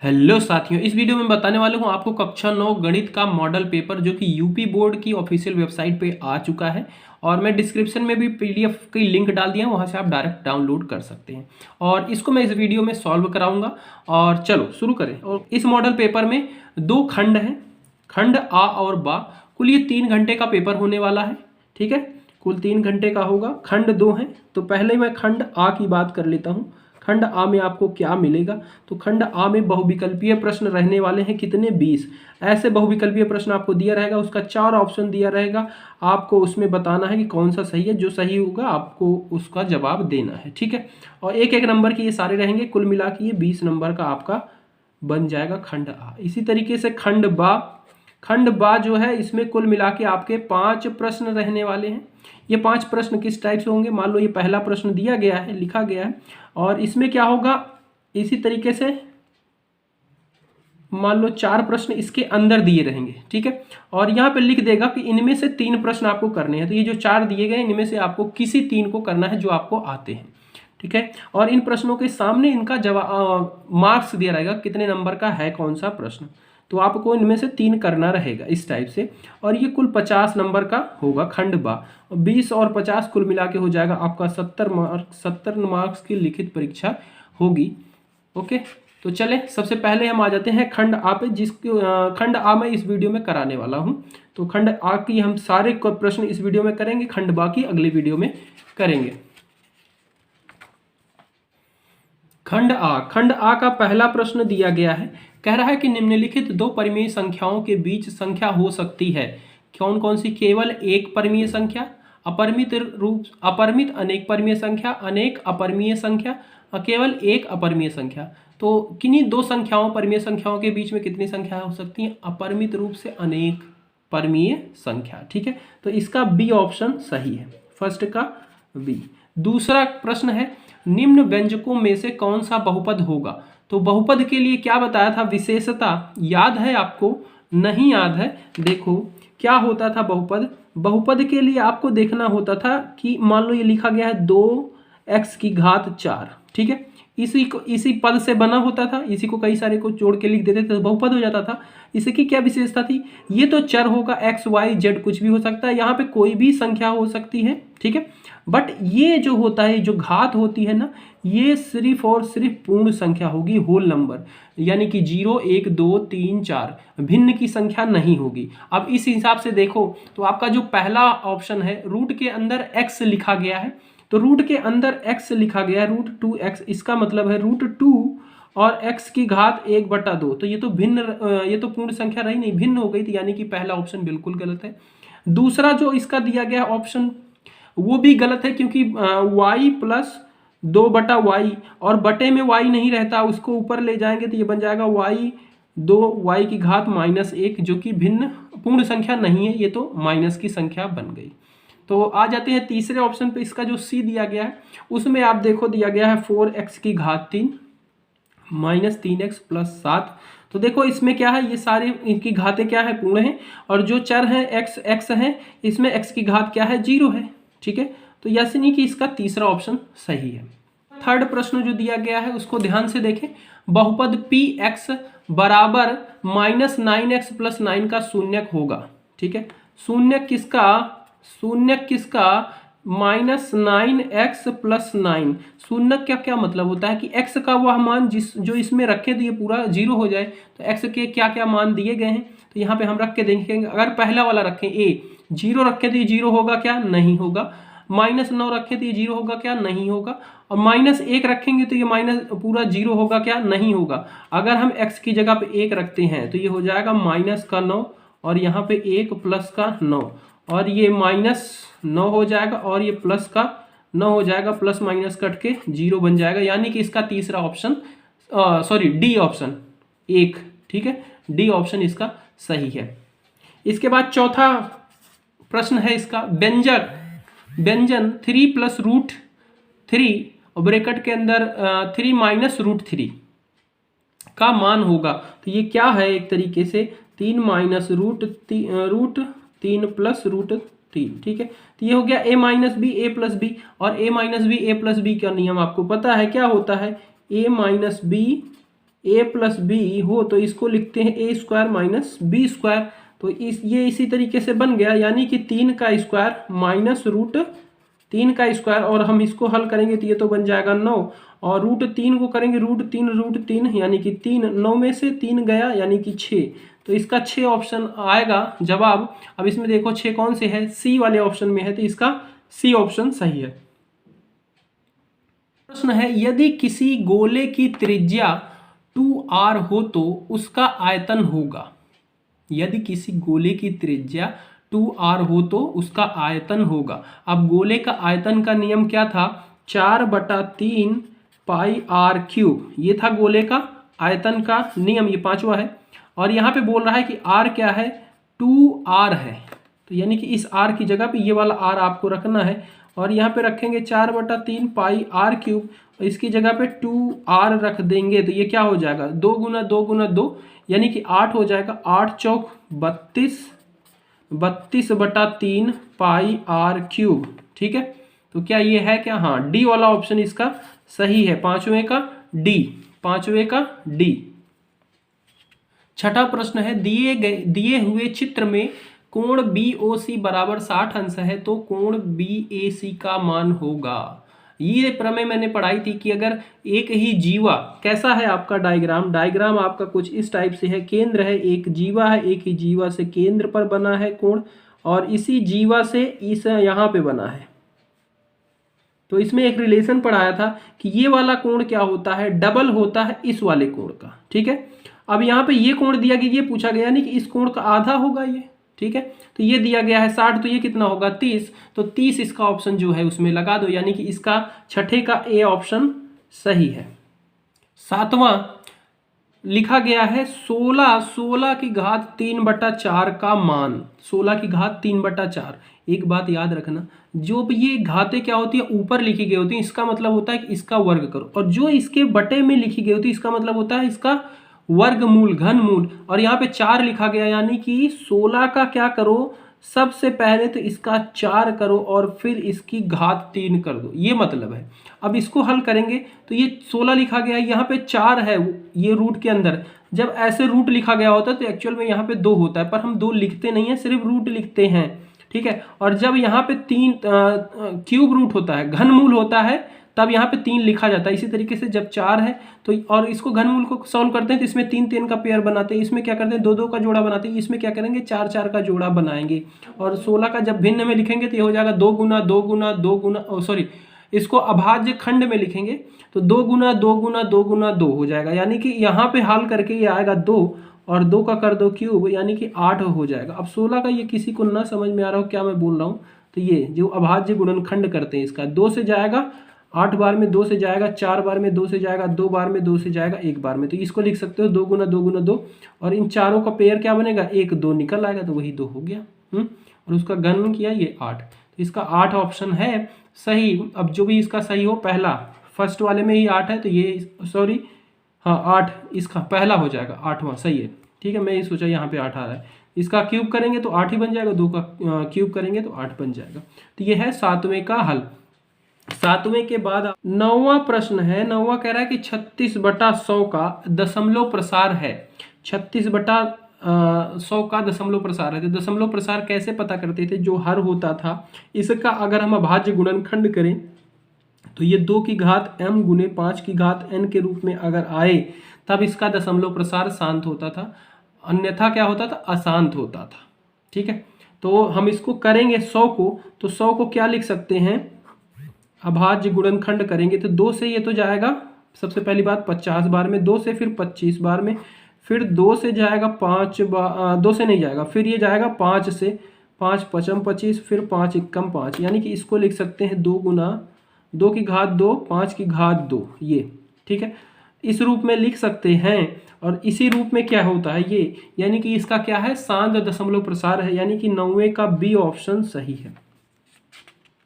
Hello साथियों, इस video में बताने वाला हूँ आपको कक्षा 9 गणित का मॉडल पेपर जो कि यूपी बोर्ड की ऑफिशियल वेबसाइट पे आ चुका है। और मैं डिस्क्रिप्शन में भी पीडीएफ की लिंक डाल दिया है, वहाँ से आप डायरेक्ट डाउनलोड कर सकते हैं। और इसको मैं इस वीडियो में सॉल्व कराऊंगा। और चलो शुरू करें। और इस मॉडल पेपर में दो खंड हैं, खंड आ और बा। कुल ये 3 घंटे का पेपर होने वाला है। ठीक है, कुल 3 घंटे का होगा। खंड 2 है, तो पहले मैं खंड आ की बात कर लेता हूँ। खंड आ में आपको क्या मिलेगा? तो खंड आ में बहुविकल्पीय प्रश्न रहने वाले हैं कितने? 20 ऐसे बहुविकल्पीय प्रश्न आपको दिया रहेगा। उसका 4 ऑप्शन दिया रहेगा। आपको उसमें बताना है कि कौन सा सही है। जो सही होगा आपको उसका जवाब देना है। ठीक है, और एक एक नंबर के ये सारे रहेंगे। कुल मिला के ये 20 नंबर का आपका बन जाएगा खंड आ। इसी तरीके से खंड बा, खंड बा जो है इसमें कुल मिला के आपके 5 प्रश्न रहने वाले हैं। ये 5 प्रश्न किस टाइप से होंगे? मान लो ये पहला प्रश्न दिया गया है, लिखा गया है, और इसमें क्या होगा? इसी तरीके से मान लो 4 प्रश्न इसके अंदर दिए रहेंगे। ठीक है, और यहाँ पे लिख देगा कि इनमें से 3 प्रश्न आपको करने हैं। तो ये जो 4 दिए गए इनमें से आपको किसी 3 को करना है जो आपको आते हैं। ठीक है, और इन प्रश्नों के सामने इनका जवाब मार्क्स दिया रहेगा, कितने नंबर का है कौन सा प्रश्न। तो आपको इनमें से 3 करना रहेगा इस टाइप से। और ये कुल 50 नंबर का होगा खंड बा। 20 और 50 कुल मिला के हो जाएगा आपका 70 मार्क्स की लिखित परीक्षा होगी। ओके, तो चले सबसे पहले हम आ जाते हैं खंड आ पे, जिसको खंड आ मैं इस वीडियो में कराने वाला हूँ। तो खंड आ की हम सारे प्रश्न इस वीडियो में करेंगे, खंड बा की अगली वीडियो में करेंगे। खंड आ, खंड आ का पहला प्रश्न दिया गया है। कह रहा है कि निम्नलिखित 2 परिमेय संख्याओं के बीच संख्या हो सकती है। कौन कौन सी? केवल एक परिमेय संख्या, अपरिमित रूप, अपरिमित अनेक परिमेय संख्या, अनेक अपरिमेय संख्या, केवल एक अपरिमेय संख्या। तो किन्हीं 2 संख्याओं, परिमेय संख्याओं के बीच में कितनी संख्या हो सकती है? अपरिमित रूप से अनेक परिमेय संख्या। ठीक है, तो इसका बी ऑप्शन सही है, फर्स्ट का बी। दूसरा प्रश्न है, निम्न व्यंजकों में से कौन सा बहुपद होगा? तो बहुपद के लिए क्या बताया था? विशेषता याद है आपको? नहीं याद है? देखो क्या होता था बहुपद। बहुपद के लिए आपको देखना होता था कि मान लो ये लिखा गया है 2x की घात 4। ठीक है, इसी पद से बना होता था। इसी को कई सारे को जोड़ के लिख देते थे तो बहुपद हो जाता था। इसकी क्या विशेषता थी? ये तो चर होगा, x y z कुछ भी हो सकता है, यहाँ पे कोई भी संख्या हो सकती है। ठीक है, बट ये जो होता है, जो घात होती है ना, ये सिर्फ और सिर्फ पूर्ण संख्या होगी, होल नंबर। यानी कि 0 1 2 3 4 भिन्न की संख्या नहीं होगी। अब इस हिसाब से देखो तो आपका जो पहला ऑप्शन है, रूट के अंदर x लिखा गया है। तो रूट के अंदर x लिखा गया है, √2x, इसका मतलब है √2 और x की घात 1/2। तो ये तो भिन्न, ये तो पूर्ण संख्या रही नहीं, भिन्न हो गई थी, यानी कि पहला ऑप्शन बिल्कुल गलत है। दूसरा जो इसका दिया गया ऑप्शन वो भी गलत है, क्योंकि y + 2/y, और बटे में y नहीं रहता, उसको ऊपर ले जाएंगे तो ये बन जाएगा y की घात -1, जो कि भिन्न पूर्ण संख्या नहीं है, ये तो माइनस की संख्या बन गई। तो आ जाते हैं तीसरे ऑप्शन पे। इसका जो सी दिया गया है उसमें आप देखो दिया गया है 4x की घात 3 -3x + 7। तो देखो इसमें क्या है, ये सारे इनकी घातें क्या है? पूर्ण है। और जो चर है x है, इसमें x की घात क्या है? 0 है। ठीक है, तो यानी कि इसका तीसरा ऑप्शन सही है। थर्ड प्रश्न जो दिया गया है उसको ध्यान से देखें। बहुपद px बराबर -9x + 9 का शून्यक होगा। ठीक है, शून्यक किसका? शून्यक किसका? -9x + 9। शून्यक का क्या मतलब होता है कि x का वह मान जो इसमें रखे तो ये पूरा 0 हो जाए। तो x के क्या क्या मान दिए गए हैं, तो यहाँ पे हम रख के देखेंगे। अगर पहला वाला रखें a, 0 रखे तो ये 0 होगा क्या? नहीं होगा। -9 रखें तो ये 0 होगा क्या? नहीं होगा। और -1 रखेंगे तो ये माइनस पूरा 0 होगा क्या? नहीं होगा। अगर हम x की जगह पे 1 रखते हैं तो ये हो जाएगा -9, और यहाँ पे 1 + 9, और ये -9 हो जाएगा, और ये +9 हो जाएगा, प्लस माइनस कट के 0 बन जाएगा। यानी कि इसका तीसरा ऑप्शन, सॉरी डी ऑप्शन 1। ठीक है, डी ऑप्शन इसका सही है। इसके बाद चौथा प्रश्न है इसका, व्यंजन 3 + √3 और ब्रैकेट के अंदर 3 - √3 का मान होगा। तो ये क्या है? एक तरीके से 3 - √3 + √3। ठीक है, तो ये हो गया a - b a + b, और a - b a + b का नियम आपको पता है क्या होता है? a - b a plus b हो तो इसको लिखते हैं a square minus b square. तो ये इसी तरीके से बन गया, यानी कि 3 का स्क्वायर माइनस रूट 3 का स्क्वायर, और हम इसको हल करेंगे तो ये तो बन जाएगा 9, और रूट 3 को करेंगे रूट 3 यानी कि 3, 9 में से 3 गया यानी कि 6। तो इसका 6 ऑप्शन आएगा जवाब। अब इसमें देखो 6 कौन से है, सी वाले ऑप्शन में है, तो इसका सी ऑप्शन सही है। प्रश्न है, यदि किसी गोले की त्रिज्या 2r हो तो उसका आयतन होगा। यदि किसी गोले की त्रिज्या 2r हो तो उसका आयतन होगा। अब गोले का आयतन का नियम क्या था, 4/3 पाई आर क्यूब, ये था गोले का आयतन का नियम, ये 5वां है। और यहाँ पे बोल रहा है कि r क्या है, 2r है, तो यानी कि इस r की जगह पे ये वाला r आपको रखना है, और यहाँ पे रखेंगे 4/3 पाई आर क्यूब, और इसकी जगह पे 2r रख देंगे, तो ये क्या हो जाएगा, 2 गुना 2 गुना 2 यानी कि 8 हो जाएगा। 8 चौक 32, 32/3 पाई आर क्यूब। ठीक है, तो क्या ये है क्या, हाँ डी वाला ऑप्शन इसका सही है, पांचवें का डी। छठा प्रश्न है, दिए हुए चित्र में कोण BOC बराबर 60 अंश है तो कोण BAC का मान होगा। ये प्रमेय मैंने पढ़ाई थी कि अगर एक ही जीवा, कैसा है आपका डायग्राम आपका कुछ इस टाइप से है, केंद्र है, एक जीवा है, एक ही जीवा से केंद्र पर बना है कोण, और इसी जीवा से इस यहाँ पे बना है। तो इसमें एक रिलेशन पढ़ाया था कि ये वाला कोण क्या होता है, डबल होता है इस वाले कोण का। ठीक है, अब यहाँ पे ये कोण दिया गया, ये पूछा गया नहीं कि इस कोण का आधा होगा ये। ठीक है, तो ये दिया गया है 60, तो ये कितना होगा 30, तो 30 इसका ऑप्शन जो है उसमें लगा दो, यानी कि इसका छठे का ए ऑप्शन सही है। सातवां लिखा गया है 16 की घात 3/4 का मान, 16 की घात 3/4। एक बात याद रखना, जो भी ये घातें क्या होती है ऊपर लिखी गई होती है, इसका मतलब होता है कि इसका वर्ग करो, और जो इसके बटे में लिखी गई होती है इसका मतलब होता है इसका वर्गमूल, घनमूल। और यहाँ पे 4 लिखा गया, यानी कि 16 का क्या करो, सबसे पहले तो इसका 4 करो और फिर इसकी घात 3 कर दो, ये मतलब है। अब इसको हल करेंगे तो ये 16 लिखा गया है, यहाँ पे 4 है ये रूट के अंदर। जब ऐसे रूट लिखा गया होता है तो एक्चुअल में यहाँ पे 2 होता है, पर हम 2 लिखते नहीं है, सिर्फ रूट लिखते हैं। ठीक है, और जब यहाँ पे 3 क्यूब रूट होता है, घनमूल होता है, तब यहाँ पे 3 लिखा जाता है। इसी तरीके से जब 4 है तो, और इसको घनमूल को सॉल्व करते हैं तो इसमें 3 का पेयर बनाते हैं, इसमें क्या करते हैं 2 का जोड़ा बनाते हैं, इसमें क्या करेंगे 4 का जोड़ा बनाएंगे। और 16 का जब भिन्न में लिखेंगे तो ये हो जाएगा 2 गुना 2 गुना 2 गुना, सॉरी इसको अभाज्य खंड में लिखेंगे तो 2 गुना 2 गुना 2 गुना 2 हो जाएगा, यानी कि यहाँ पे हल करके ये आएगा 2, और 2 का कर दो क्यूब, यानी कि 8 हो जाएगा। अब 16 का ये किसी को ना समझ में आ रहा हो क्या मैं बोल रहा हूँ, तो ये जो अभाज्य गुणनखंड करते हैं इसका 2 से जाएगा, 8 बार में 2 से जाएगा, 4 बार में 2 से जाएगा, 2 बार में 2 से जाएगा, 1 बार में, तो इसको लिख सकते हो 2 गुना 2 गुना 2, और इन चारों का पेयर क्या बनेगा 1 2 निकल आएगा, तो वही 2 हो गया। और उसका घन किया ये 8, तो इसका 8 ऑप्शन है सही। अब जो भी इसका सही हो, पहला फर्स्ट वाले में ही 8 है तो ये, सॉरी हाँ 8 इसका पहला हो जाएगा, 8वां सही है। ठीक है, मैं ये सोचा यहाँ पे 8 आ रहा है, इसका क्यूब करेंगे तो 8 ही बन जाएगा, 2 का क्यूब करेंगे तो 8 बन जाएगा। तो ये है 7वें का हल। 7वें के बाद 9वां प्रश्न है। 9वां कह रहा है कि 36/100 का दशमलव प्रसार है। 36/100 का दशमलव प्रसार है, तो दशमलव प्रसार कैसे पता करते थे, जो हर होता था इसका अगर हम अभाज्य गुणनखंड करें तो ये 2 की घात m गुने 5 की घात n के रूप में अगर आए तब इसका दशमलव प्रसार शांत होता था, अन्यथा क्या होता था, अशांत होता था। ठीक है, तो हम इसको करेंगे 100 को, तो 100 को क्या लिख सकते हैं, अभाज्य गुणनखंड करेंगे तो 2 से ये तो जाएगा, सबसे पहली बात 50 बार में, 2 से फिर 25 बार में, फिर 2 से जाएगा 5 बार, 2 से नहीं जाएगा, फिर ये जाएगा 5 से, 5 पचम 25, फिर 5 एकम 5, यानी कि इसको लिख सकते हैं 2 गुना 2 की घात 2 5 की घात 2, ये ठीक है, इस रूप में लिख सकते हैं। और इसी रूप में क्या होता है ये, यानी कि इसका क्या है, शांत दशमलव प्रसार है, यानी कि 9वें का बी ऑप्शन सही है।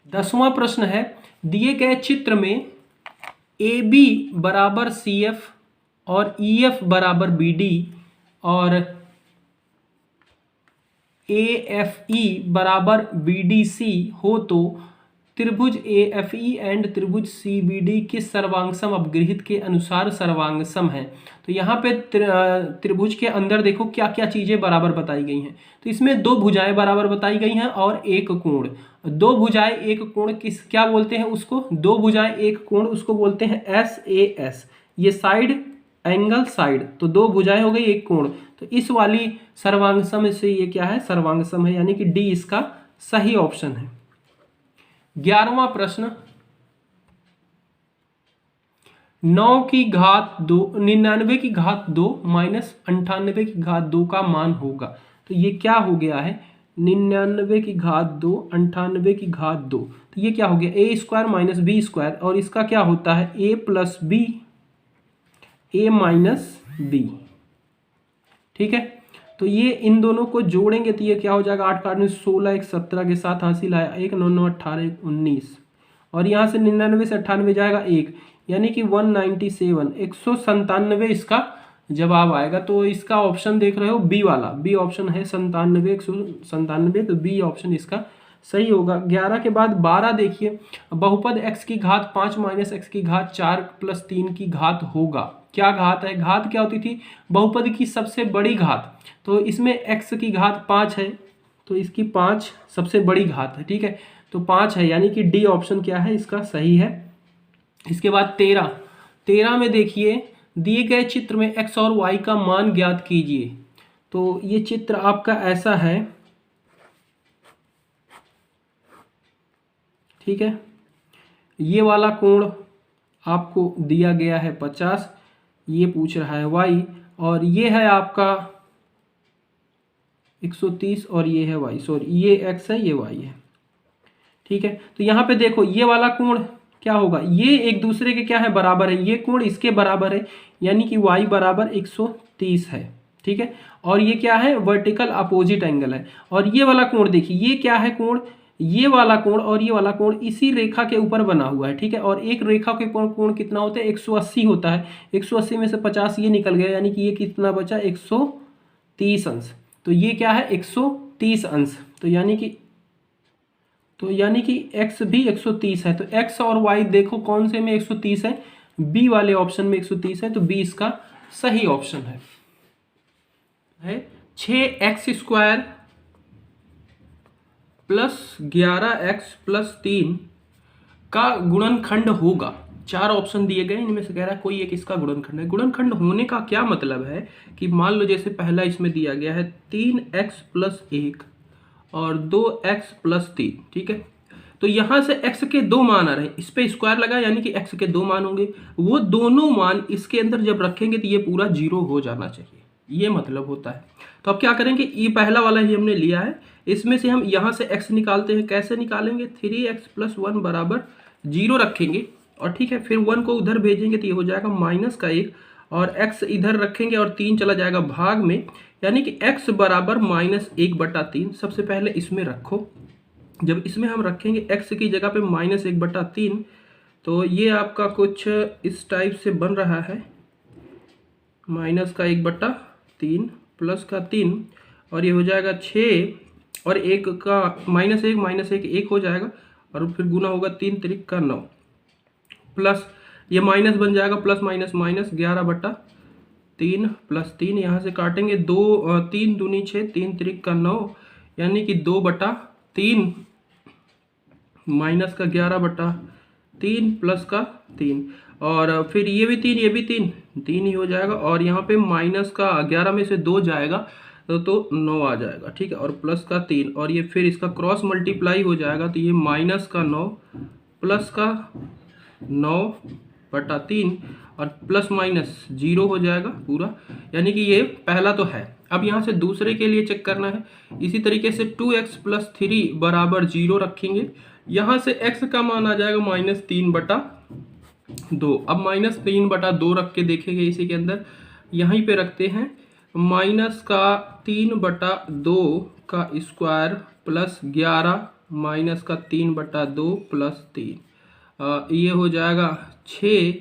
10वां प्रश्न है, दिए गए चित्र में AB बराबर CF और EF बराबर BD और AFE बराबर BDC हो तो त्रिभुज AFE एंड त्रिभुज CBD के सर्वांगसम अपगृहित के अनुसार सर्वांगसम है। तो यहाँ पे त्रिभुज के अंदर देखो क्या क्या चीजें बराबर बताई गई हैं। तो इसमें दो भुजाएं बराबर बताई गई हैं और एक कोण। दो भुजाएं एक कोण किस क्या बोलते हैं उसको? दो भुजाएं एक कोण उसको बोलते हैं SAS। ये साइड एंगल साइड, तो दो भुजाएं हो गई एक कोण। तो इस वाली सर्वांगसम से ये क्या है? सर्वांगसम है, यानी कि डी इसका सही ऑप्शन है। 11वां प्रश्न, 9 की घात 2 99 की घात 2 माइनस 98 की घात 2 का मान होगा। तो ये क्या हो गया है? 99 की घात 2 98 की घात 2, तो ये क्या हो गया? ए स्क्वायर माइनस बी स्क्वायर, और इसका क्या होता है? ए प्लस बी ए माइनस बी। ठीक है, तो ये इन दोनों को जोड़ेंगे तो ये क्या हो जाएगा? 8 का 8 16, एक 17 के साथ हासिल आया, 1 9 9 18 1 19, और यहाँ से 99 से 98 जाएगा 1, यानी कि 197 197 इसका जवाब आएगा। तो इसका ऑप्शन देख रहे हो बी वाला, बी ऑप्शन है 97 197, तो बी ऑप्शन इसका सही होगा। 11 के बाद 12 देखिए, बहुपद x की घात 5 माइनस x की घात 4 प्लस 3 की घात होगा। क्या घात है? घात क्या होती थी? बहुपद की सबसे बड़ी घात। तो इसमें x की घात 5 है, तो इसकी 5 सबसे बड़ी घात है। ठीक है, तो 5 है, यानी कि डी ऑप्शन क्या है इसका सही है। इसके बाद 13 में देखिए, दिए गए चित्र में x और y का मान ज्ञात कीजिए। तो ये चित्र आपका ऐसा है, ठीक है, ये वाला कोण आपको दिया गया है 50, ये पूछ रहा है y, और ये है आपका 130 और ये है y, सॉरी ये x है ये y है। ठीक है, तो यहाँ पे देखो ये वाला कोण क्या होगा? ये एक दूसरे के क्या है? बराबर है, ये कोण इसके बराबर है, यानी कि y बराबर 130 है। ठीक है, और ये क्या है? वर्टिकल अपोजिट एंगल है। और ये वाला कोण देखिए, ये क्या है कोण? ये वाला कोण और ये वाला कोण इसी रेखा के ऊपर बना हुआ है। ठीक है, और एक रेखा के कोण कितना होता है? 180 होता है। 180 में से 50 ये निकल गया, यानी कि ये कितना बचा? 130 अंश। तो ये क्या है? 130 अंश। तो यानी कि x भी 130 है। तो x और y देखो कौन से में 130 है? b वाले ऑप्शन में 130 है, तो b इसका सही ऑप्शन है। 6x square plus 11x plus 3 का गुणनखंड होगा। 4 ऑप्शन दिए गए, इनमें से कह रहा है कोई एक इसका गुणनखंड है। गुणनखंड होने का क्या मतलब है कि मान लो जैसे पहला इसमें दिया गया है 3x प्लस 1 और 2x प्लस 3। ठीक है, तो यहां से x के दो मान आ रहे हैं, इस पे स्क्वायर लगा, यानी कि x के दो मान होंगे। वो दोनों मान इसके अंदर जब रखेंगे तो ये पूरा 0 हो जाना चाहिए, ये मतलब होता है। तो अब क्या करेंगे? ये पहला वाला ही हमने लिया है, इसमें से हम यहाँ से x निकालते हैं। कैसे निकालेंगे? 3x प्लस 1 बराबर 0 रखेंगे, और ठीक है, फिर 1 को उधर भेजेंगे तो ये हो जाएगा माइनस का 1, और x इधर रखेंगे और 3 चला जाएगा भाग में, यानी कि x बराबर -1/3। सबसे पहले इसमें रखो, जब इसमें हम रखेंगे x की जगह पे -1/3, तो ये आपका कुछ इस टाइप से बन रहा है, -1/3 प्लस का 3, और ये हो जाएगा 6, और 1 का -1 1 हो जाएगा, और फिर गुना होगा 3 त्रिक का 9, प्लस ये माइनस बन जाएगा प्लस माइनस माइनस 11/3 प्लस 3, यहाँ से काटेंगे 3 दूनी 6 3 त्रिक का 9, यानी कि 2/3 माइनस का 11/3 प्लस का 3, और फिर ये भी 3 ही हो जाएगा, और यहाँ पे माइनस का 11 में से 2 जाएगा तो 9 आ जाएगा। ठीक है, और प्लस का 3, और ये फिर इसका क्रॉस मल्टीप्लाई हो जाएगा, तो ये माइनस का 9 प्लस का 9/3, और प्लस माइनस 0 हो जाएगा पूरा, यानी कि ये पहला तो है। अब यहाँ से दूसरे के लिए चेक करना है। इसी तरीके से 2x प्लस 3 बराबर 0 रखेंगे, यहाँ से x का मान आ जाएगा -3/2। अब -3/2 रख के देखेंगे, इसी के अंदर यहीं पे रखते हैं, माइनस का 3/2 का स्क्वायर प्लस 11 माइनस का 3/2 प्लस 3, ये हो जाएगा 6,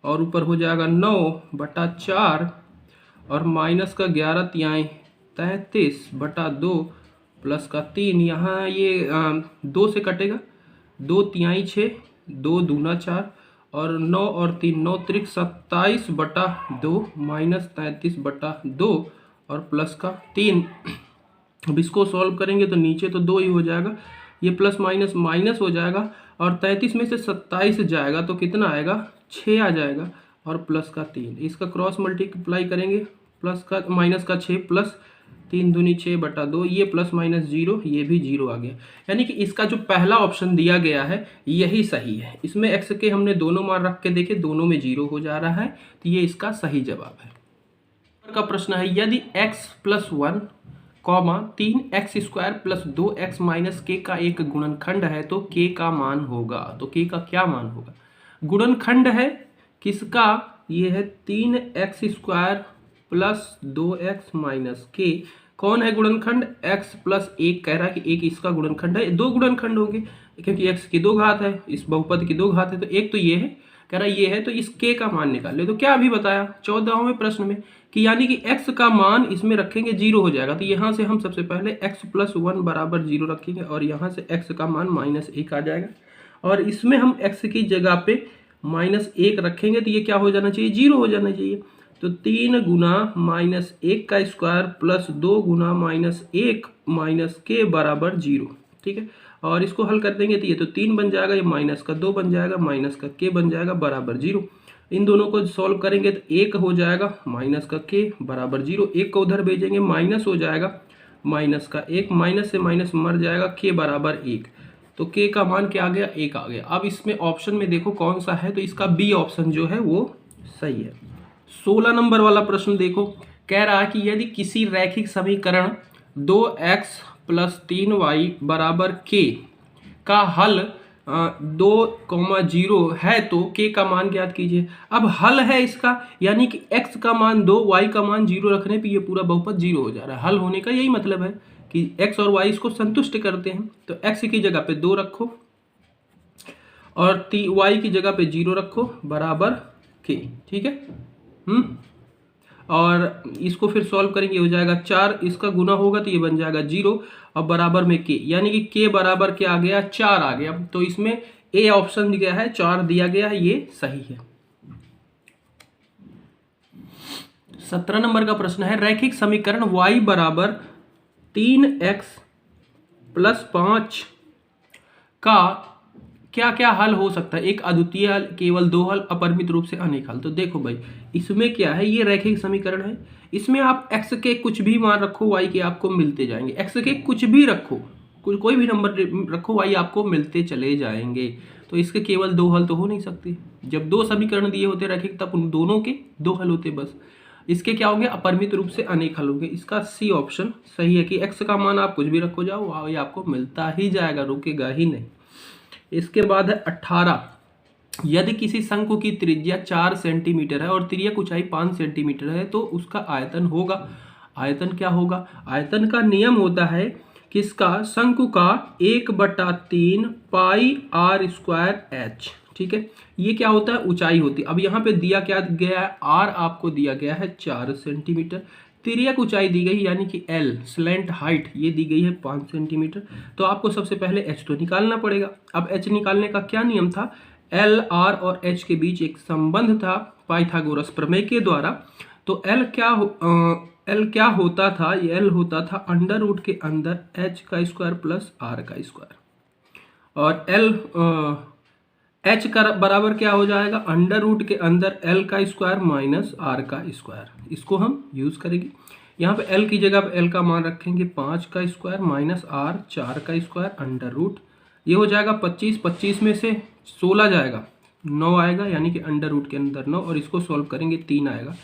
और ऊपर हो जाएगा 9/4, और माइनस का 11 तिहाई 33/2 प्लस का 3, यहाँ ये 2 से कटेगा, 2 तिहाई 6, 2 दूना 4 और 9 और 3 9 त्रिक 27/2 माइनस 33/2 और प्लस का 3। अब इसको सॉल्व करेंगे तो नीचे तो 2 ही हो जाएगा, ये प्लस माइनस माइनस हो जाएगा और 33 में से 27 जाएगा तो कितना आएगा, 6 आ जाएगा और प्लस का 3। इसका क्रॉस मल्टीप्लाई करेंगे, प्लस का माइनस का 6 प्लस 3 दूनी 6/2, ये प्लस माइनस 0, ये भी 0 आ गया। यानी कि इसका जो पहला ऑप्शन दिया गया है यही सही है। इसमें एक्स के हमने दोनों मान रख के देखे, दोनों में 0 हो जा रहा है, तो ये इसका सही जवाब है। का प्रश्न है यदि x plus 1 3x² plus 2x minus के का एक गुणनखंड है तो k का मान होगा। तो k का क्या मान होगा? गुणनखंड है किसका? ये है 3x² प्लस 2x माइनस के। कौन है गुणनखंड? x प्लस 1 कह रहा है कि एक इसका गुणनखंड है। दो गुणनखंड होंगे क्योंकि x की 2 घात है, इस बहुपद की 2 घात है, तो एक तो ये है, कह रहा है ये है, तो इस k का मान निकाल ले। तो क्या अभी बताया 14वें प्रश्न में कि यानी कि x का मान इसमें रखेंगे 0 हो जाएगा। तो यहाँ से हम सबसे पहले x प्लस 1 बराबर 0 रखेंगे और यहाँ से x का मान -1 आ जाएगा और इसमें हम x की जगह पे -1 रखेंगे तो ये क्या हो जाना चाहिए? 0 हो जाना चाहिए। तो 3 गुना -1 का स्क्वायर प्लस 2 गुना -1 माइनस के बराबर 0। ठीक है, और इसको हल कर देंगे तो ये तो 3 बन जाएगा, ये माइनस का 2 बन जाएगा, माइनस का के बन जाएगा बराबर 0। इन दोनों को सॉल्व करेंगे तो 1 हो जाएगा, माइनस का के बराबर 0। 1 को उधर भेजेंगे, माइनस हो जाएगा, माइनस का 1, माइनस से माइनस मर जाएगा, के बराबर 1। तो के का मान क्या आ गया? 1 आ गया। अब इसमें ऑप्शन में देखो कौन सा है, तो इसका बी ऑप्शन जो है वो सही है। 16 नंबर वाला प्रश्न देखो, कह रहा है कि यदि किसी रैखिक समीकरण 2x प्लस 3y बराबर k का हल 2,0 है तो k का मान ज्ञात कीजिए। अब हल है इसका, यानी कि x का मान 2, y का मान 0 रखने पे ये पूरा बहुपद 0 हो जा रहा है। हल होने का यही मतलब है कि x और y इसको संतुष्ट करते हैं। तो x की जगह पे 2 रखो और y की जगह पे 0 रखो बराबर k। ठीक है, और इसको फिर सॉल्व करेंगे, हो जाएगा 4, इसका गुना होगा तो ये बन जाएगा 0 और बराबर में k, यानी कि k बराबर क्या आ गया? 4 आ गया। तो इसमें ए ऑप्शन दिया है, 4 दिया गया है, ये सही है। 17 नंबर का प्रश्न है रैखिक समीकरण y बराबर 3x प्लस 5 का क्या क्या हल हो सकता है? एक अद्वितीय हल, केवल 2 हल, अपरिमित रूप से अनेक हल। तो देखो भाई, इसमें क्या है, ये रैखिक समीकरण है, इसमें आप x के कुछ भी मान रखो, y के आपको मिलते जाएंगे। x के कुछ भी रखो, कोई भी नंबर रखो, y आपको मिलते चले जाएंगे। तो इसके केवल 2 हल तो हो नहीं सकते। जब 2 समीकरण दिए होते रैखिक तब उन दोनों के 2 हल होते बस। इसके क्या होंगे? अपरिमित रूप से अनेक हल होंगे। इसका सी ऑप्शन सही है कि x का मान आप कुछ भी रखो जाओ, y आपको मिलता ही जाएगा, रुकेगा ही नहीं। इसके बाद है 18, यदि किसी शंकु की त्रिज्या 4 सेंटीमीटर है और तिर्यक ऊंचाई 5 सेंटीमीटर है तो उसका आयतन होगा। आयतन क्या होगा? आयतन का नियम होता है किसका? शंकु का 1/3 पाई r स्क्वायर h। ठीक है, ये क्या होता है? ऊंचाई होती है। अब यहाँ पे दिया क्या गया है? r आपको दिया गया है 4 सेंटीमीटर, तिर्यक ऊंचाई दी गई यानी कि L, स्लैंट हाइट ये दी गई है 5 सेंटीमीटर। तो आपको सबसे पहले h तो निकालना पड़ेगा। अब h निकालने का क्या नियम था? L, R और h के बीच एक संबंध था पाइथागोरस प्रमेय के द्वारा। तो L क्या होता था? L होता था अंडर रूट के अंदर h का स्क्वायर प्लस r का स्क्वायर, और h का बराबर क्या हो जाएगा? अंडर रूट के अंदर l का स्क्वायर माइनस r का स्क्वायर। इसको हम यूज करेंगे। यहाँ पे l की जगह पे l का मान रखेंगे 5 का स्क्वायर माइनस r 4 का स्क्वायर अंडर रूट, ये हो जाएगा 25। 25 में से 16 जाएगा, 9 आएगा, यानी कि अंडर रूट के अंदर 9, और इसको सॉल्व करेंगे 3 आएगा।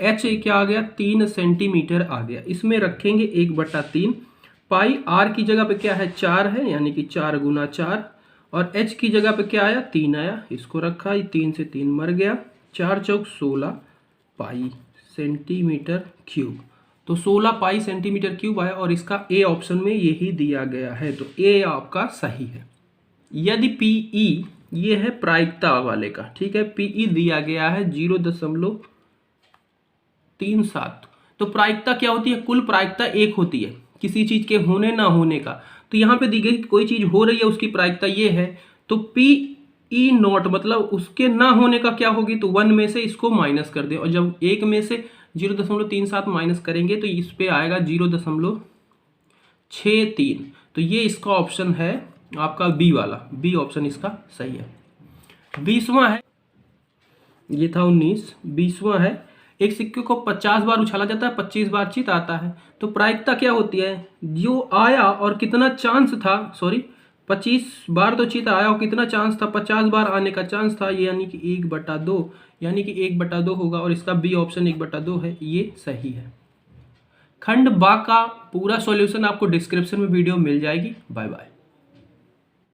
h क्या आ गया? 3 सेंटीमीटर आ गया। इसमें रखेंगे 1/3, पाई r की जगह पे क्या है? 4 है, यानी कि 4 गुना 4, और h की जगह पे क्या आया? 3 आया, इसको रखा, 3 से 3 मर गया, 4 चौक 16 पाई सेंटीमीटर क्यूब। तो 16 पाई सेंटीमीटर क्यूब आया और इसका ए ऑप्शन में यही दिया गया है, तो ए आपका सही है। यदि PE ये है प्रायिकता वाले का, ठीक है, PE दिया गया है 0.37। तो प्रायिकता क्या होती है? कुल प्रायिकता 1 होती है किसी चीज के होने ना होने का। तो यहाँ पे दी गई कोई चीज हो रही है, उसकी प्रायिकता ये है, तो पी ई नॉट मतलब उसके ना होने का क्या होगी, तो 1 में से इसको माइनस कर दे, और जब 1 में से 0.37 माइनस करेंगे तो इस पे आएगा 0.63। तो ये इसका ऑप्शन है आपका बी वाला, बी ऑप्शन इसका सही है। 20वां है, ये था 19। 20वां है, एक सिक्के को 50 बार उछाला जाता है, 25 बार चित आता है, तो प्रायिकता क्या होती है, जो आया और कितना चांस था, सॉरी 25 बार तो चित आया और कितना चांस था, 50 बार आने का चांस था, ये यानी कि 1/2, यानी कि 1/2 होगा, और इसका बी ऑप्शन 1/2 है, ये सही है। खंड बा का पूरा सॉल्यूशन आपको डिस्क्रिप्शन में वीडियो मिल जाएगी। Bye bye.